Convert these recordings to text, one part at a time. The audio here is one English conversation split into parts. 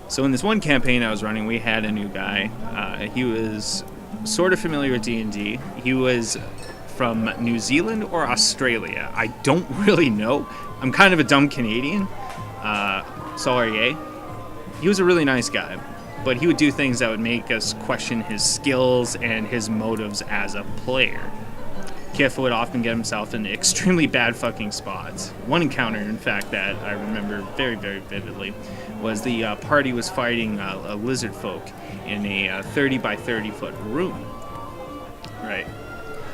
So in this one campaign I was running, we had a new guy. He was sort of familiar with D&D. He was from New Zealand or Australia. I don't really know. I'm kind of a dumb Canadian. Sorry. He was a really nice guy, but he would do things that would make us question his skills and his motives as a player. Kiff would often get himself in extremely bad fucking spots. One encounter, in fact, that I remember very, very vividly was the party was fighting a lizard folk in a 30 by 30 foot room. Right.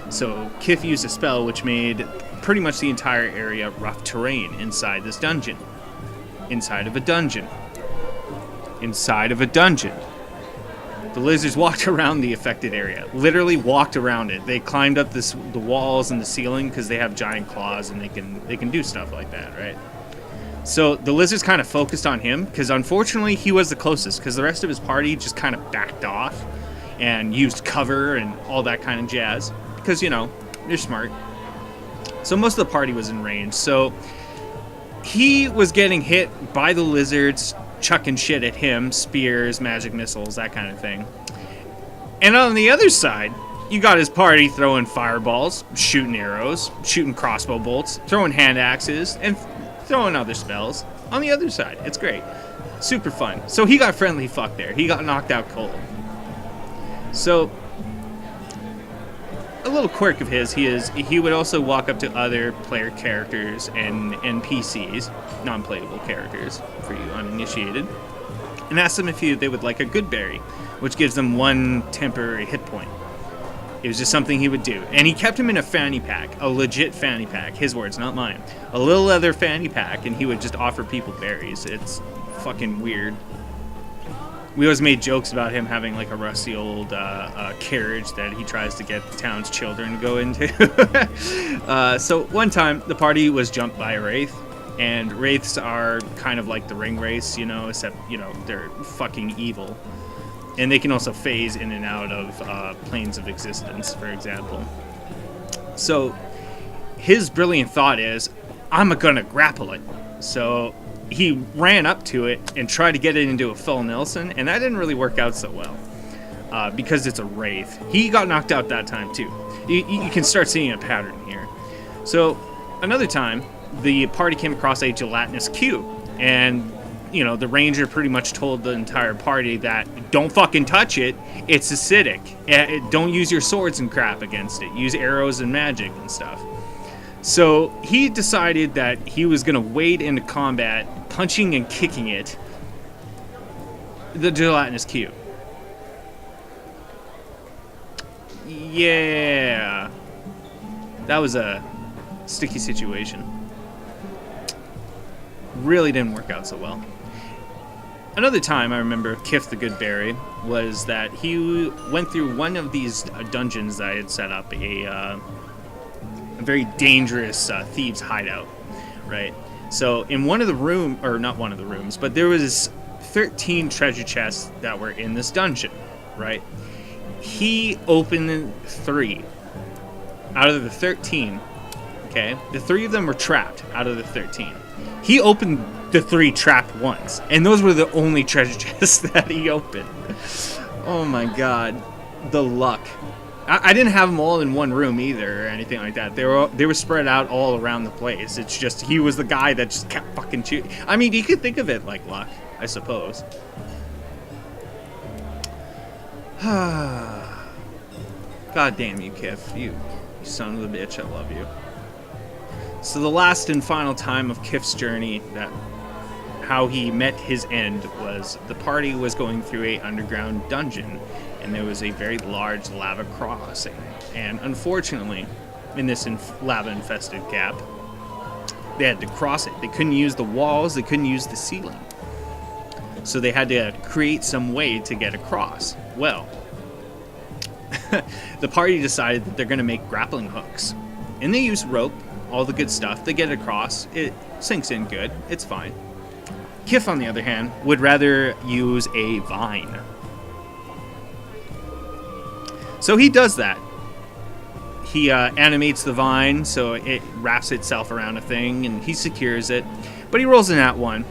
So Kiff used a spell which made pretty much the entire area rough terrain inside this dungeon. Inside of a dungeon. The lizards walked around the affected area. Literally walked around it. They climbed up the walls and the ceiling because they have giant claws and they can do stuff like that, right? So the lizards kind of focused on him because unfortunately he was the closest because the rest of his party just kind of backed off and used cover and all that kind of jazz because, you know, they're smart. So most of the party was in range. So he was getting hit by the lizards, chucking shit at him, spears, magic missiles, that kind of thing. And on the other side, you got his party throwing fireballs, shooting arrows, shooting crossbow bolts, throwing hand axes, and throwing other spells on the other side. It's great. Super fun. So he got friendly fucked there. He got knocked out cold. So a little quirk of his, he would also walk up to other player characters and NPCs, non-playable characters for you uninitiated, and ask them if they would like a Goodberry, which gives them 1 temporary hit point. It was just something he would do. And he kept him in a fanny pack, a legit fanny pack, his words, not mine. A little leather fanny pack, and he would just offer people berries. It's fucking weird. We always made jokes about him having like a rusty old carriage that he tries to get the town's children to go into. So one time the party was jumped by a wraith, and wraiths are kind of like the ring wraiths, you know, except, you know, they're fucking evil. And they can also phase in and out of planes of existence, for example. So his brilliant thought is, I'm gonna grapple it. So he ran up to it and tried to get it into a full Nelson, and that didn't really work out so well because it's a wraith. He got knocked out that time too. You can start seeing a pattern here. So another time, the party came across a gelatinous cube, and you know, the ranger pretty much told the entire party that don't fucking touch it. It's acidic. Don't use your swords and crap against it. Use arrows and magic and stuff. So he decided that he was going to wade into combat, punching and kicking it, the gelatinous cube. Yeah. That was a sticky situation. Really didn't work out so well. Another time I remember Kiff the Goodberry was that he went through one of these dungeons that I had set up, a very dangerous thieves hideout, right? So in one of the not one of the rooms, but there was 13 treasure chests that were in this dungeon, right? He opened 3 out of the 13, okay? The 3 of them were trapped out of the 13. He opened the 3 trapped ones, and those were the only treasure chests that he opened. Oh my god, the luck. I didn't have them all in one room either or anything like that. They were spread out all around the place. It's just he was the guy that just kept fucking shooting. I mean, you could think of it like luck, I suppose. God damn you, Kiff. You son of a bitch, I love you. So the last and final time of Kiff's journey, that how he met his end, was the party was going through a underground dungeon, and there was a very large lava crossing. And unfortunately, in this lava-infested gap, they had to cross it. They couldn't use the walls, they couldn't use the ceiling. So they had to create some way to get across. Well, the party decided that they're going to make grappling hooks. And they use rope, all the good stuff. They get it across. It sinks in good. It's fine. Kiff, on the other hand, would rather use a vine. So he does that. He animates the vine so it wraps itself around a thing, and he secures it. But he rolls in that one.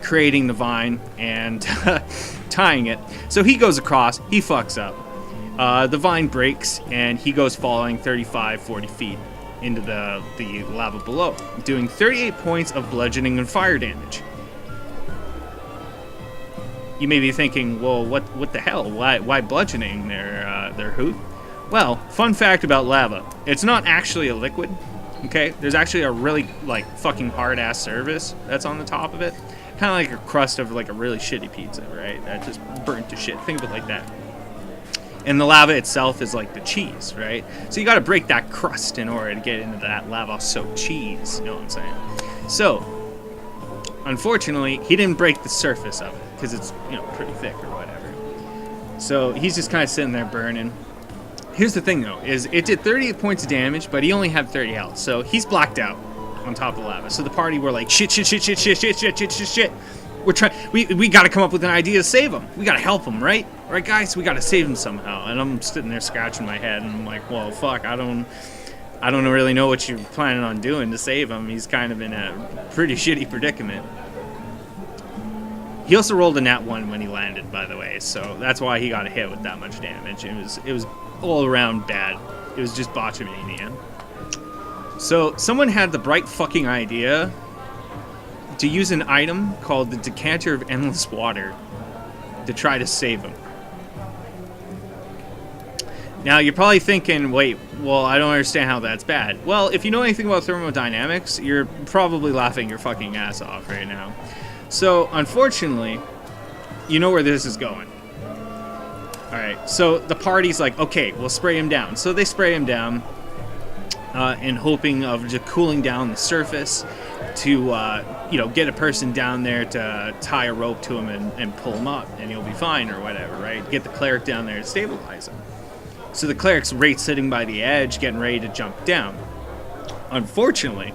creating the vine and tying it. So he goes across, he fucks up. The vine breaks, and he goes falling 35, 40 feet into the lava below, doing 38 points of bludgeoning and fire damage. You may be thinking, well, what the hell? Why bludgeoning their Hoot? Well, fun fact about lava. It's not actually a liquid, okay? There's actually a really, like, fucking hard-ass surface that's on the top of it. Kind of like a crust of, like, a really shitty pizza, right? That just burnt to shit. Think of it like that. And the lava itself is like the cheese, right? So you got to break that crust in order to get into that lava-soaked cheese. You know what I'm saying? So, unfortunately, he didn't break the surface of it because it's, you know, pretty thick or whatever. So he's just kind of sitting there burning. Here's the thing, though, is it did 38 points of damage, but he only had 30 health. So he's blacked out on top of the lava. So the party were like, shit. We're trying. We got to come up with an idea to save him. We got to help him, right? Right, guys? We got to save him somehow. And I'm sitting there scratching my head, and I'm like, well, fuck. I don't really know what you're planning on doing to save him. He's kind of in a pretty shitty predicament. He also rolled a nat 1 when he landed, by the way, so that's why he got a hit with that much damage. It was all around bad. It was just botchamania. So someone had the bright fucking idea to use an item called the Decanter of Endless Water to try to save him. Now, you're probably thinking, wait, well, I don't understand how that's bad. Well, if you know anything about thermodynamics, you're probably laughing your fucking ass off right now. So, unfortunately, you know where this is going. Alright, so the party's like, okay, we'll spray him down. So they spray him down in hoping of just cooling down the surface to, get a person down there to tie a rope to him and pull him up, and he'll be fine or whatever, right? Get the cleric down there to stabilize him. So the cleric's right sitting by the edge, getting ready to jump down. Unfortunately,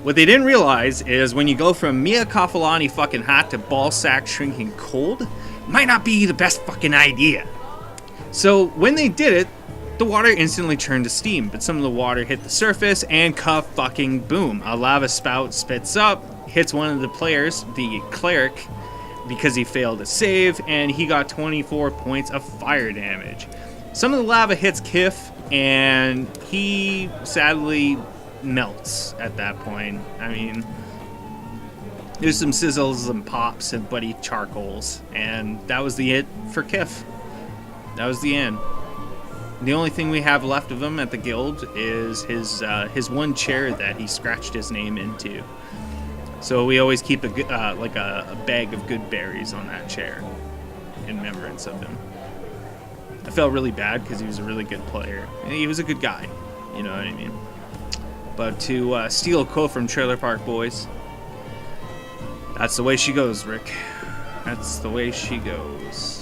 what they didn't realize is when you go from Mia Kafalani fucking hot to ball sack shrinking cold, might not be the best fucking idea. So when they did it, the water instantly turned to steam, but some of the water hit the surface and fucking boom. A lava spout spits up, hits one of the players, the cleric, because he failed to save, and he got 24 points of fire damage. Some of the lava hits Kiff, and he sadly melts at that point. I mean, there's some sizzles and pops and buddy charcoals, and that was the it for Kiff. That was the end. The only thing we have left of him at the guild is his one chair that he scratched his name into. So we always keep a bag of good berries on that chair in remembrance of him. I felt really bad because he was a really good player. And he was a good guy, you know what I mean? But to steal a quote from Trailer Park Boys, that's the way she goes, Rick. That's the way she goes.